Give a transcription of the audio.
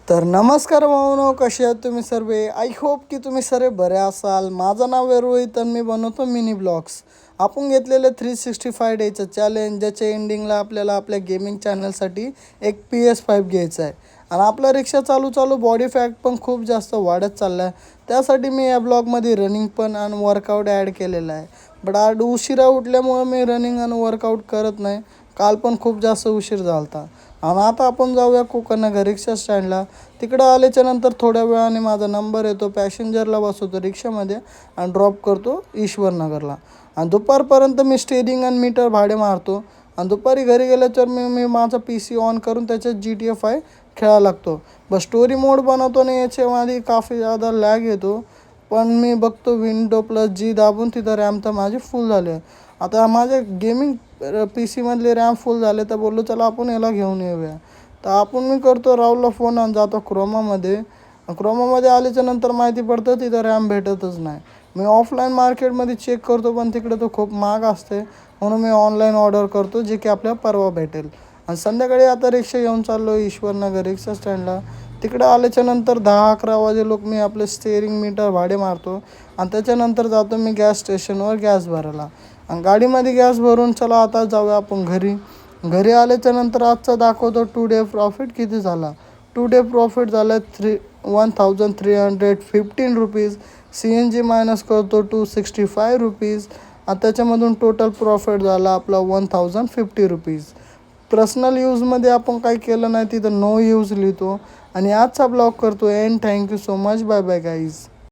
तर नमस्कार भावनो, कसे आहात तुम्ही सर्व? आय होप की तुम्ही सर्व बरे असाल. माझं नाव आहे रोहित आणि मी बनवतो मिनी ब्लॉग्स. आपण घेतलेले 365 डेचं चॅलेंज, ज्याच्या एंडिंगला आपल्याला आपल्या गेमिंग चॅनलसाठी एक PS5 घ्यायचं आहे. आणि आपला रिक्षा चालू चालू बॉडी फॅट पण खूप जास्त वाढत चालला आहे. त्यासाठी मी या ब्लॉगमध्ये रनिंग पण आणि वर्कआउट ॲड केलेलं आहे. बट आज उशिरा उठल्यामुळं मी रनिंग आणि वर्कआउट करत नाही. काल पण खूप जास्त उशीर झाला होता. आणि आता आपण जाऊया कोकणनगर रिक्षा स्टँडला. तिकडं आल्याच्यानंतर थोड्या वेळाने माझा नंबर येतो, पॅसेंजरला बसवतो रिक्षामध्ये आणि ड्रॉप करतो ईश्वरनगरला. आणि दुपारपर्यंत मी स्टेरिंग आणि मीटर भाडे मारतो. आणि दुपारी घरी गेल्याच्यावर मी मी माझा PC ऑन करून त्याच्यात GTA 5 खेळायला लागतो. बस स्टोरी मोड बनवतो आणि याच्यामध्ये काफी ज़्यादा लॅग येतो. पण मी बघतो Windows+G दाबून तिथं रॅम तर माझी फुल झाली आहे. आता माझ्या गेमिंग PC मधले रॅम फुल झाले तर बोललो चला आपण याला घेऊन येऊया. तर आपण मी करतो राहुलला फोन आणि जातो क्रोमामध्ये. क्रोमामध्ये आल्याच्यानंतर माहिती पडतं तिथं रॅम भेटतच नाही. मी ऑफलाईन मार्केटमध्ये चेक करतो पण तिकडे तो खूप महाग असते. म्हणून मी ऑनलाईन ऑर्डर करतो जे की आपल्याला परवा भेटेल. आणि संध्याकाळी आता रिक्षा घेऊन चाललो ईश्वरनगर रिक्षा स्टँडला. तिकडं आल्याच्यानंतर 10-11 वाजे लोक मी आपले स्टेअरिंग मीटर भाडे मारतो. आणि त्याच्यानंतर जातो मी गॅस स्टेशनवर गॅस भरायला. आणि गाडीमध्ये गॅस भरून चला आता जाऊया आपण घरी. घरी आल्याच्यानंतर आजचा दाखवतो 2 डे प्रॉफिट किती झाला. 2 डे प्रॉफिट झालं 1315 रुपीज. CNG मायनस करतो 265 रुपीज. आणि त्याच्यामधून टोटल प्रॉफिट झाला आपला 1050 रुपीज. पर्सनल यूजमध्ये आपण काही केलं नाही तिथं नो यूज लिहितो. आणि आजचा ब्लॉग करतो end. Thank you so much. Bye bye guys.